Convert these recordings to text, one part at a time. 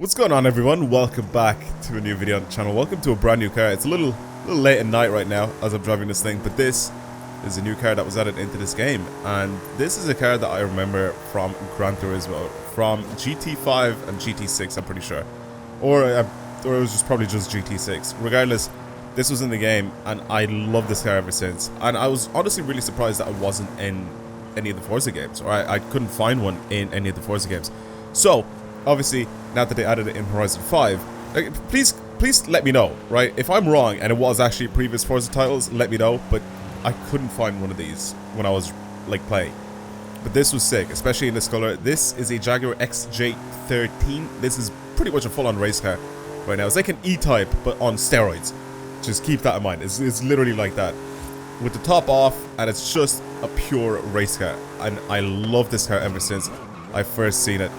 What's going on, everyone? Welcome back to a new video on the channel. Welcome to a brand new car. It's a little late at night right now as I'm driving this thing, but this is a new car that was added into this game, and this is a car that I remember from Gran Turismo, from GT5 and GT6, I'm pretty sure, or it was just probably just GT6. Regardless, this was in the game, and I love this car ever since. And I was honestly really surprised that it wasn't in any of the Forza games, or I couldn't find one in any of the Forza games. So obviously, now that they added it in Horizon 5, please let me know, right? If I'm wrong and it was actually previous Forza titles, let me know. But I couldn't find one of these when I was like playing. But this was sick, especially in this color. This is a Jaguar XJ13. This is pretty much a full-on race car right now. It's like an E-Type, but on steroids. Just keep that in mind. It's literally like that, with the top off, and it's just a pure race car. And I love this car ever since I first seen it.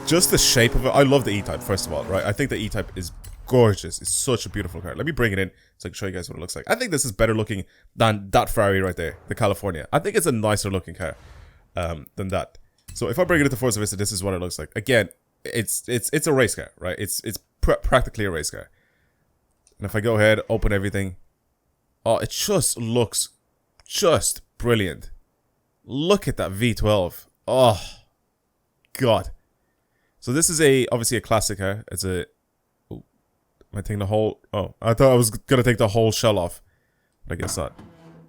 Just the shape of it. I love the E-Type, first of all, right? I think the E-Type is gorgeous. It's such a beautiful car. Let me bring it in so I can show you guys what it looks like. I think this is better looking than that Ferrari right there, the California. I think it's a nicer looking car than that. So if I bring it into Forza Vista, this is what it looks like. Again, it's a race car, right? It's practically a race car. And if I go ahead, open everything, oh, it just looks just brilliant. Look at that V12. Oh, God. So this is obviously a classic car. It's a, oh, am I taking the whole, oh, I thought I was going to take the whole shell off, but I guess not.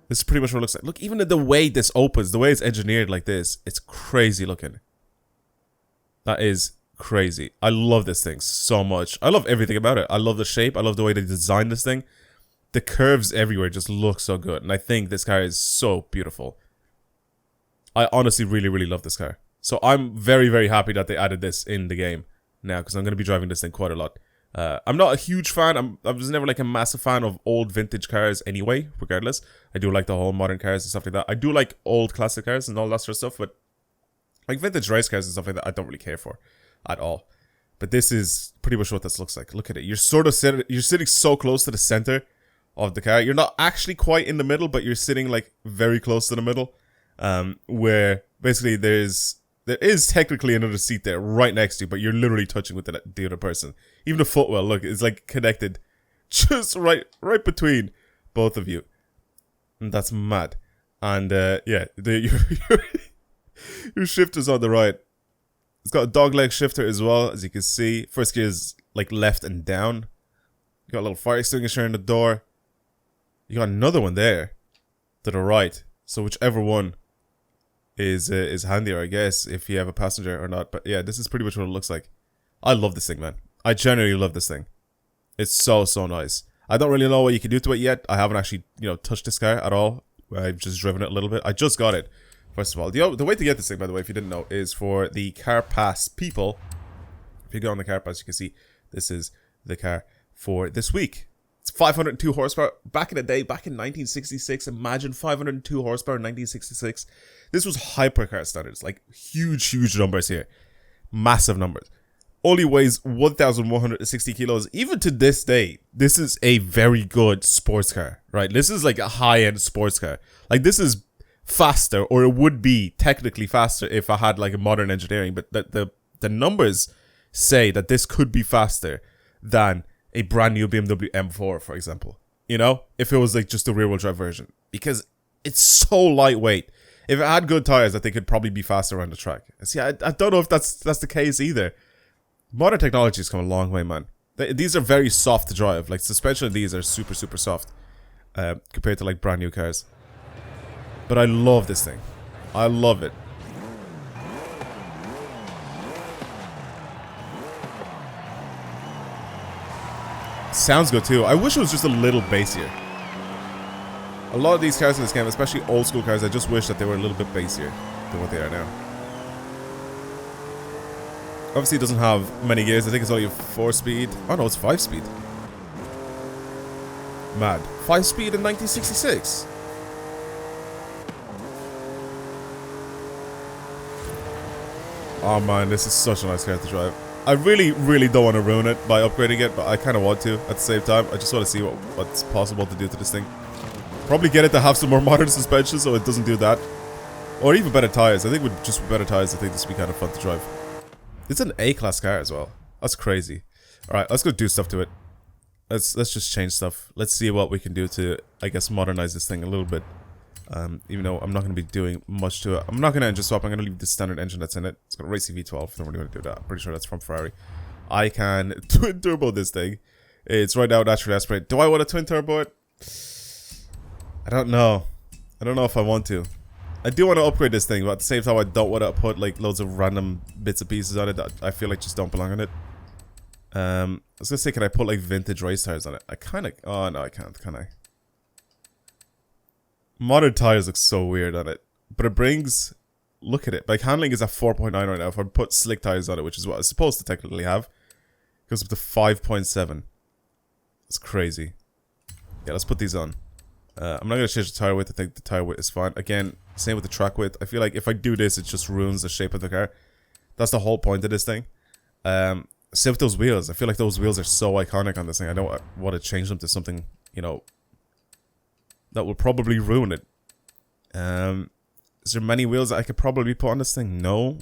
This is pretty much what it looks like. Look, even the way this opens, the way it's engineered like this, it's crazy looking. That is crazy. I love this thing so much. I love everything about it. I love the shape. I love the way they designed this thing. The curves everywhere just look so good. And I think this car is so beautiful. I honestly really, really love this car. So I'm very, very happy that they added this in the game now, because I'm going to be driving this thing quite a lot. I'm not a huge fan. I was never like a massive fan of old vintage cars anyway, regardless. I do like the whole modern cars and stuff like that. I do like old classic cars and all that sort of stuff, but like vintage race cars and stuff like that, I don't really care for at all. But this is pretty much what this looks like. Look at it. You're sort of sitting so close to the center of the car. You're not actually quite in the middle, but you're sitting like very close to the middle, where basically there is technically another seat there right next to you, but you're literally touching with the other person. Even the footwell, look, is like connected just right between both of you. And that's mad. And yeah, your shifter's on the right. It's got a dogleg shifter as well, as you can see. First gear is like left and down. You got a little fire extinguisher in the door. You got another one there to the right. So whichever one is handier, I guess, if you have a passenger or not. But yeah, this is pretty much what it looks like. I love this thing, man. I genuinely love this thing. It's so nice. I don't really know what you can do to it yet. I haven't actually, touched this car at all. I've just driven it a little bit. I just got it, first of all. The way to get this thing, by the way, if you didn't know, is for the Car Pass people. If you go on the Car Pass, you can see this is the car for this week. It's 502 horsepower. Back in the day, back in 1966, imagine 502 horsepower in 1966. This was hypercar standards, like huge numbers here. Massive numbers. Only weighs 1,160 kilos. Even to this day, this is a very good sports car, right? This is like a high-end sports car. Like, this is faster, or it would be technically faster if I had like a modern engineering, but the numbers say that this could be faster than a brand new BMW M4, for example. If it was like just a rear-wheel drive version, because it's so lightweight. If it had good tires, I think it'd probably be faster around the track. See, I don't know if that's the case either. Modern technology has come a long way, man. These are very soft to drive. Like, suspension of these are super soft compared to like brand new cars. But I love this thing. I love it. Sounds good too. I wish it was just a little bassier. A lot of these cars in this game, especially old school cars, I just wish that they were a little bit bassier than what they are now. Obviously, it doesn't have many gears. I think it's only a 4-speed. Oh no, it's 5-speed. Mad. 5-speed in 1966. Oh man, this is such a nice car to drive. I really don't want to ruin it by upgrading it, but I kind of want to at the same time. I just want to see what's possible to do to this thing. Probably get it to have some more modern suspension so it doesn't do that. Or even better tires. I think with just better tires, I think this would be kind of fun to drive. It's an A-class car as well. That's crazy. Alright, let's go do stuff to it. Let's just change stuff. Let's see what we can do to, I guess, modernize this thing a little bit. Even though I'm not going to be doing much to it. I'm not going to engine swap. I'm going to leave the standard engine that's in it. It's got a racy V12. I don't really want to do that. I'm pretty sure that's from Ferrari. I can twin turbo this thing. It's right now naturally aspirated. Do I want to twin turbo it? I don't know. I don't know if I want to. I do want to upgrade this thing, but at the same time I don't want to put like loads of random bits and pieces on it that I feel like just don't belong on it. I was gonna say, can I put like vintage race tires on it? I kind of... Oh no, I can't, can I? Modern tires look so weird on it. But it brings... Look at it. Like, handling is at 4.9 right now. If I put slick tires on it, which is what it's supposed to technically have, it goes up to 5.7. It's crazy. Yeah, let's put these on. I'm not going to change the tire width. I think the tire width is fine. Again, same with the track width. I feel like if I do this, it just ruins the shape of the car. That's the whole point of this thing. Same with those wheels. I feel like those wheels are so iconic on this thing. I don't want to change them to something, you know, that will probably ruin it. Is there many wheels that I could probably put on this thing? No.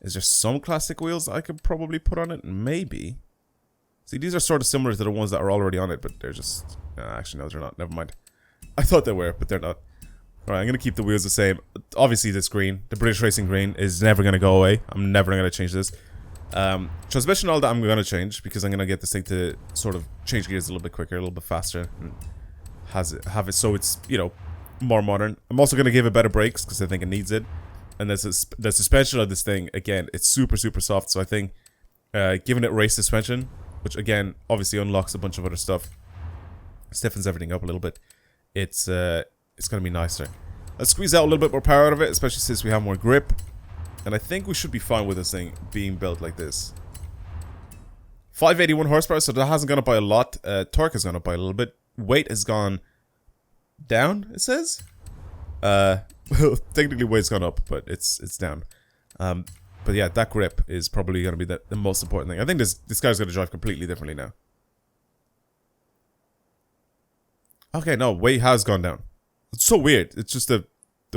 Is there some classic wheels that I could probably put on it? Maybe. See, these are sort of similar to the ones that are already on it, but they're just... actually, no, they're not. Never mind. I thought they were, but they're not. Alright, I'm going to keep the wheels the same. Obviously, this green, the British Racing green, is never going to go away. I'm never going to change this. Transmission, all that I'm going to change, because I'm going to get this thing to sort of change gears a little bit quicker, a little bit faster. And have it so it's, you know, more modern. I'm also going to give it better brakes, because I think it needs it. And the suspension of this thing, again, it's super, super soft. So I think giving it race suspension, which again, obviously unlocks a bunch of other stuff, stiffens everything up a little bit. It's going to be nicer. Let's squeeze out a little bit more power out of it, especially since we have more grip. And I think we should be fine with this thing being built like this. 581 horsepower, so that hasn't gone up by a lot. Torque has gone up by a little bit. Weight has gone down, it says. Technically weight's gone up, but it's down. But yeah, that grip is probably going to be the most important thing. I think this guy's going to drive completely differently now. Okay, no, weight has gone down. It's so weird. It's just the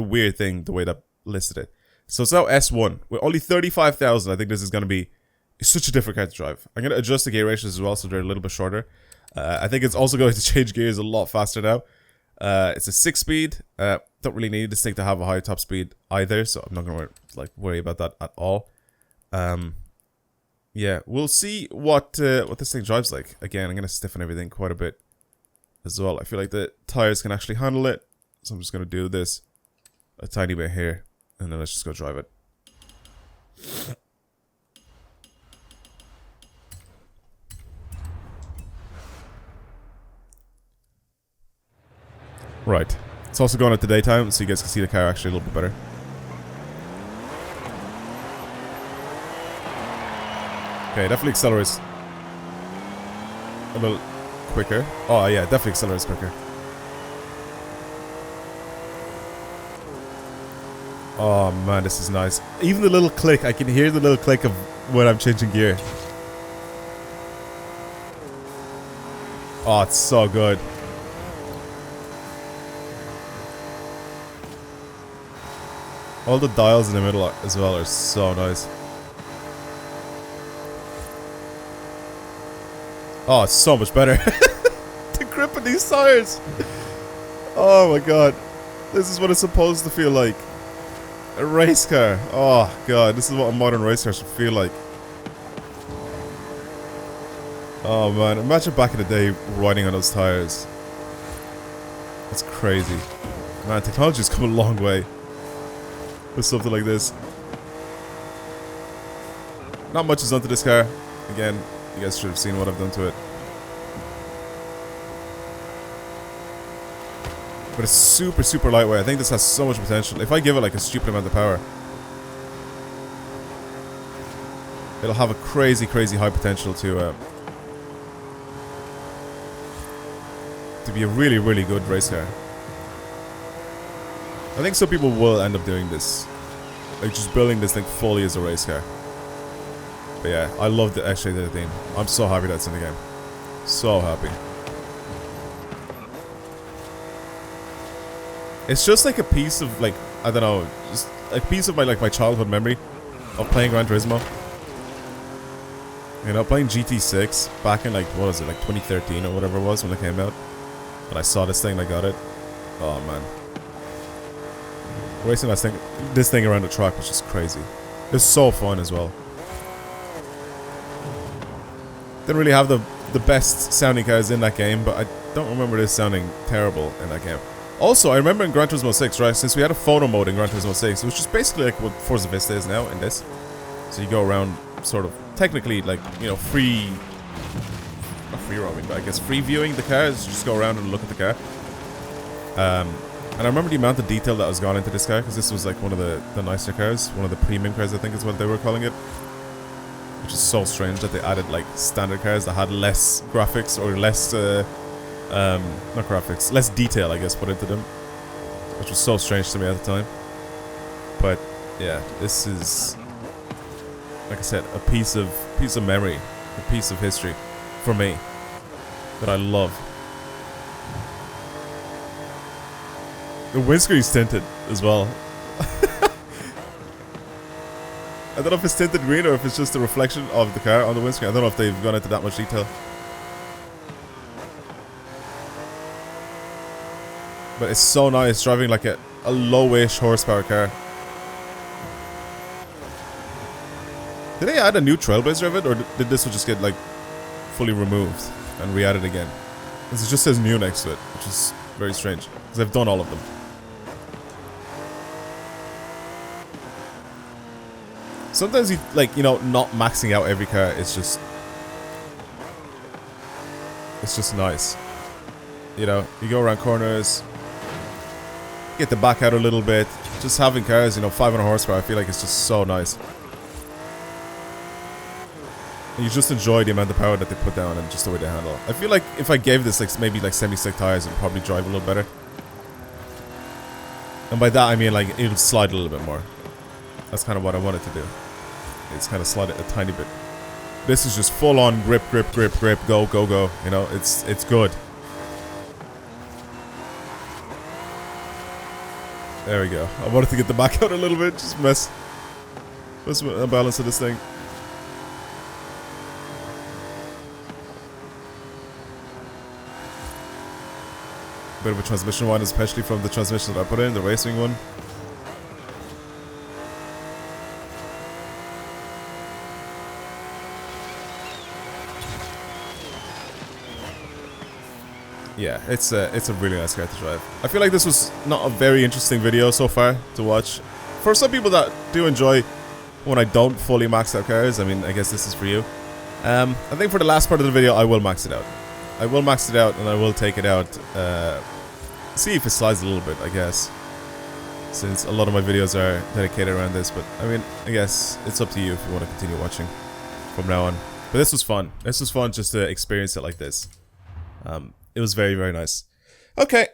weird thing, the way that listed it. So it's now S1. With only 35,000, I think this is going to be such a different car to drive. I'm going to adjust the gear ratios as well, so they're a little bit shorter. I think it's also going to change gears a lot faster now. It's a 6-speed. Don't really need this thing to have a high top speed either, so I'm not going to like worry about that at all. Yeah, we'll see what this thing drives like. Again, I'm going to stiffen everything quite a bit as well. I feel like the tires can actually handle it, so I'm just going to do this a tiny bit here, and then let's just go drive it. Right. It's also going at the daytime, so you guys can see the car actually a little bit better. Okay, definitely accelerates a little quicker. Oh yeah, definitely accelerates quicker. Oh man, this is nice. Even the little click, I can hear the little click of when I'm changing gear. Oh, it's so good. All the dials in the middle as well are so nice. Oh, it's so much better. The grip of these tires. Oh my god. This is what it's supposed to feel like. A race car. Oh god, this is what a modern race car should feel like. Oh man, imagine back in the day riding on those tires. That's crazy. Man, technology's come a long way with something like this. Not much is done to this car. Again, you guys should have seen what I've done to it. But it's super, super lightweight. I think this has so much potential. If I give it like a stupid amount of power, it'll have a crazy, crazy high potential to be a really, really good race car. I think some people will end up doing this, like just building this thing fully as a race car. But yeah, I love the X-Ray theme. I'm so happy that's in the game. So happy. It's just like a piece of like, I don't know, just a piece of my like my childhood memory of playing Gran Turismo. You know, playing GT6 back in like, what was it, like 2013 or whatever it was when it came out. And I saw this thing and I got it. Oh man. Racing this thing around the track was just crazy. It was so fun as well. Didn't really have the best sounding cars in that game, but I don't remember this sounding terrible in that game. Also, I remember in Gran Turismo 6, right, since we had a photo mode in Gran Turismo 6, it was just basically like what Forza Vista is now in this. So you go around sort of, technically like, you know, not free roaming, but I guess free viewing the cars, just go around and look at the car. And I remember the amount of detail that was gone into this car, because this was like one of the nicer cars, one of the premium cars I think is what they were calling it. Which is so strange that they added like standard cars that had less graphics or less, not graphics, less detail I guess put into them. Which was so strange to me at the time. But yeah, this is, like I said, a piece of memory, a piece of history for me that I love. The windscreen's tinted as well. I don't know if it's tinted green or if it's just a reflection of the car on the windscreen. I don't know if they've gone into that much detail. But it's so nice driving like a low-ish horsepower car. Did they add a new Trailblazer of it, or did this one just get like fully removed and re-added again? Because it just says new next to it, which is very strange. Because I've done all of them. Sometimes you, like, you know, not maxing out every car, it's just nice. You know, you go around corners, get the back out a little bit. Just having cars, you know, 500 horsepower, I feel like it's just so nice. And you just enjoy the amount of power that they put down and just the way they handle. I feel like if I gave this like maybe like semi-slick tires, it would probably drive a little better. And by that I mean like it would slide a little bit more. That's kind of what I wanted to do. It's kind of slide it a tiny bit. This is just full on grip, grip, grip, grip, go, go, go. You know, it's good. There we go. I wanted to get the back out a little bit, just mess with the balance of this thing. Bit of a transmission whine, especially from the transmission that I put in, the racing one. Yeah, it's a really nice car to drive. I feel like this was not a very interesting video so far to watch. For some people that do enjoy when I don't fully max out cars, I mean, I guess this is for you. I think for the last part of the video, I will max it out. I will max it out and I will take it out. See if it slides a little bit, I guess. Since a lot of my videos are dedicated around this, but I mean, I guess it's up to you if you want to continue watching from now on. But this was fun. This was fun just to experience it like this. It was very, very nice. Okay,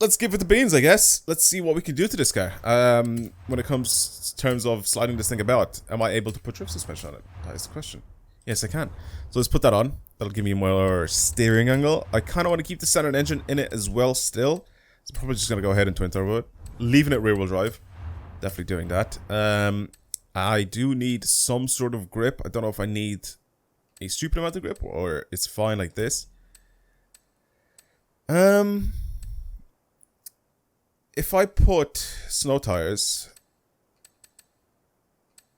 let's give it the beans, I guess. Let's see what we can do to this car. When it comes to terms of sliding this thing about, am I able to put drift suspension on it? That is the question. Yes, I can. So let's put that on. That'll give me more steering angle. I kind of want to keep the standard engine in it as well still. So probably just going to go ahead and twin turbo it. Leaving it rear wheel drive. Definitely doing that. I do need some sort of grip. I don't know if I need a stupid amount of grip or it's fine like this. If I put snow tires,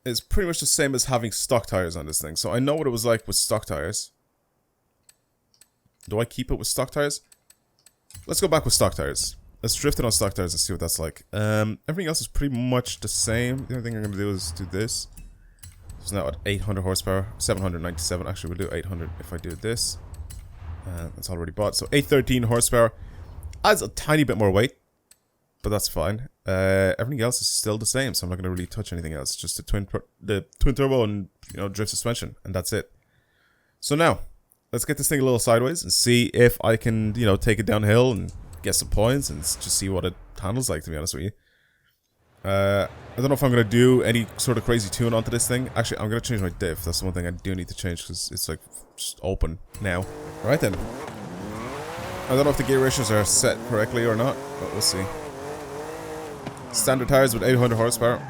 it's pretty much the same as having stock tires on this thing. So I know what it was like with stock tires. Do I keep it with stock tires? Let's go back with stock tires. Let's drift it on stock tires and see what that's like. Everything else is pretty much the same. The only thing I'm going to do is do this. It's now at 800 horsepower, 797. Actually, we'll do 800 if I do this. That's already bought. So 813 horsepower. Adds a tiny bit more weight, but that's fine. Everything else is still the same, so I'm not going to really touch anything else. Just the twin turbo and, you know, drift suspension, and that's it. So now, let's get this thing a little sideways and see if I can, you know, take it downhill and get some points and just see what it handles like, to be honest with you. I don't know if I'm going to do any sort of crazy tune onto this thing. Actually, I'm going to change my diff. That's the one thing I do need to change because it's like just open now. Alright then. I don't know if the gear ratios are set correctly or not, but we'll see. Standard tires with 800 horsepower.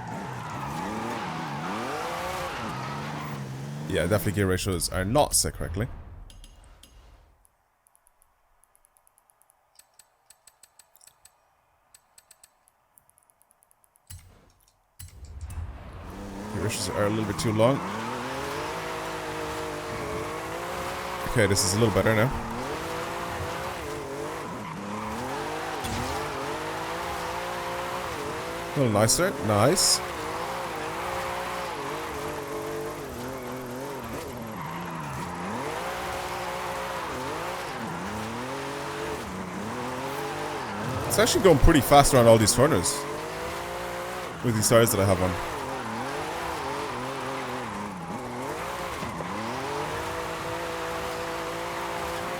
Yeah, definitely gear ratios are not set correctly. Gear ratios are a little bit too long. Okay, this is a little better now. A little nicer. Nice. It's actually going pretty fast around all these corners with these tires that I have on.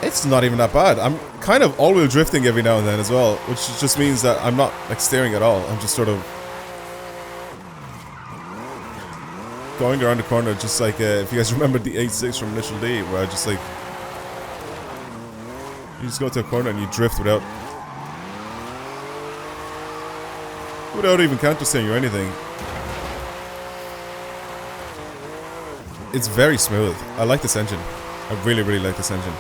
It's not even that bad. I'm kind of all-wheel drifting every now and then as well, which just means that I'm not like steering at all. I'm just sort of going around the corner, just like if you guys remember the 8.6 from Initial D, where I just like you just go to a corner and you drift without even counter-steering or anything. It's very smooth. I like this engine. I really, really like this engine.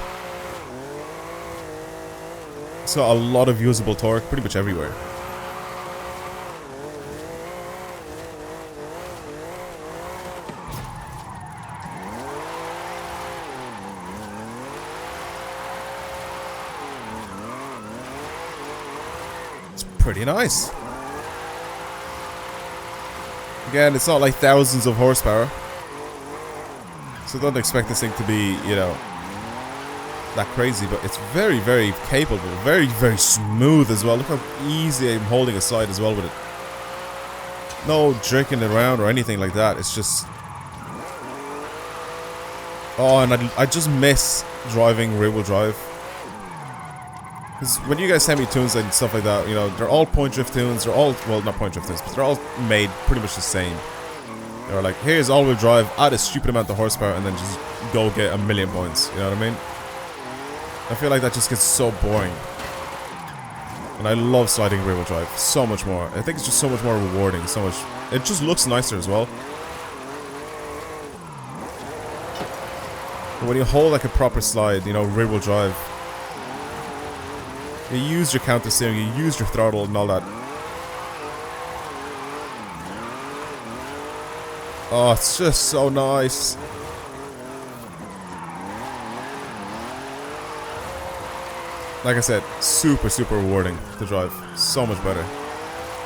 It's got a lot of usable torque pretty much everywhere. It's pretty nice. Again, it's not like thousands of horsepower, so don't expect this thing to be, you know, that crazy, but it's very, very capable, very, very smooth as well. Look how easy I'm holding aside as well with it. No jerking it around or anything like that. It's just... Oh, and I just miss driving rear-wheel drive. Because when you guys send me tunes and stuff like that, you know, they're all point drift tunes. They're all, well, not point drift tunes, but they're all made pretty much the same. They're like, here's all-wheel drive, add a stupid amount of horsepower, and then just go get 1,000,000 points. You know what I mean? I feel like that just gets so boring. And I love sliding rear-wheel drive so much more. I think it's just so much more rewarding, so much... It just looks nicer as well. But when you hold like a proper slide, you know, rear-wheel drive, you use your counter steering, you use your throttle and all that. Oh, it's just so nice. Like I said, super, super rewarding to drive. So much better.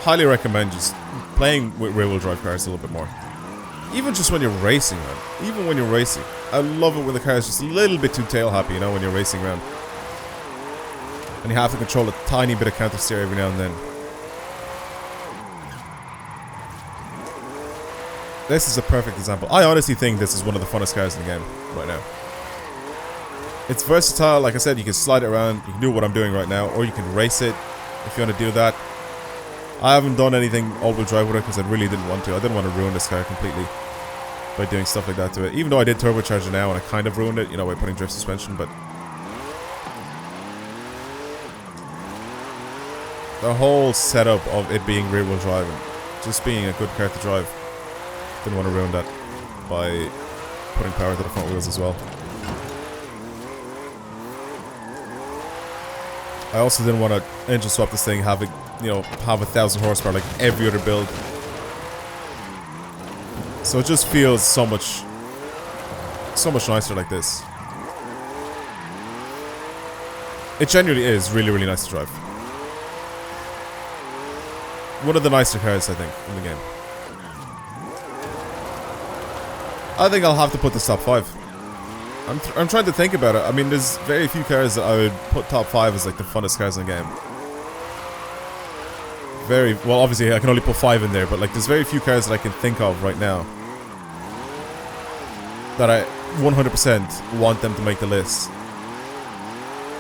Highly recommend just playing with rear-wheel drive cars a little bit more. Even just when you're racing, man. Even when you're racing. I love it when the car is just a little bit too tail happy, you know, when you're racing around. And you have to control a tiny bit of counter steer every now and then. This is a perfect example. I honestly think this is one of the funnest cars in the game right now. It's versatile, like I said, you can slide it around, you can do what I'm doing right now, or you can race it if you want to do that. I haven't done anything all-wheel drive with it because I really didn't want to. I didn't want to ruin this car completely by doing stuff like that to it. Even though I did turbocharge it now and I kind of ruined it, you know, by putting drift suspension, but... The whole setup of it being rear-wheel drive and just being a good car to drive, didn't want to ruin that by putting power to the front wheels as well. I also didn't want to engine swap this thing, have it, you know, have 1,000 horsepower like every other build. So it just feels so much nicer like this. It genuinely is really, really nice to drive. One of the nicer cars, I think, in the game. I think I'll have to put this top 5. I'm trying to think about it. I mean, there's very few cars that I would put top 5 as like the funnest cars in the game. Very well, obviously I can only put 5 in there, but like there's very few cars that I can think of right now that I 100% want them to make the list.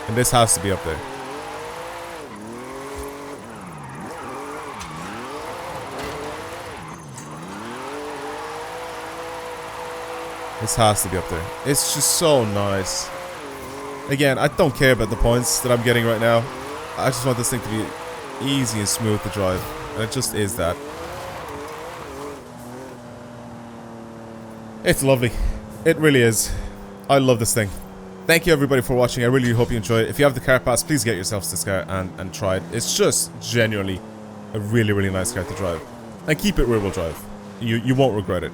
And this has to be up there. This has to be up there. It's just so nice. Again, I don't care about the points that I'm getting right now. I just want this thing to be easy and smooth to drive. And it just is that. It's lovely. It really is. I love this thing. Thank you everybody for watching. I really hope you enjoyed it. If you have the car pass, please get yourselves this car and try it. It's just genuinely a really, really nice car to drive. And keep it rear wheel drive. You won't regret it.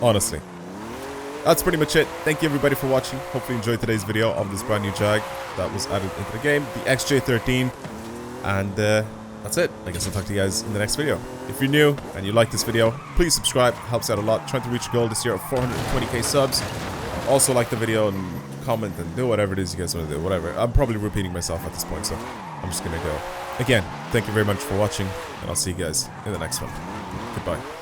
Honestly. That's pretty much it. Thank you everybody for watching. Hopefully you enjoyed today's video of this brand new Jag that was added into the game. The XJ13. And that's it. I guess I'll talk to you guys in the next video. If you're new and you like this video, please subscribe. It helps out a lot. Trying to reach a goal this year of 420k subs. Also like the video and comment and do whatever it is you guys want to do. Whatever. I'm probably repeating myself at this point, so I'm just going to go. Again, thank you very much for watching, and I'll see you guys in the next one. Goodbye.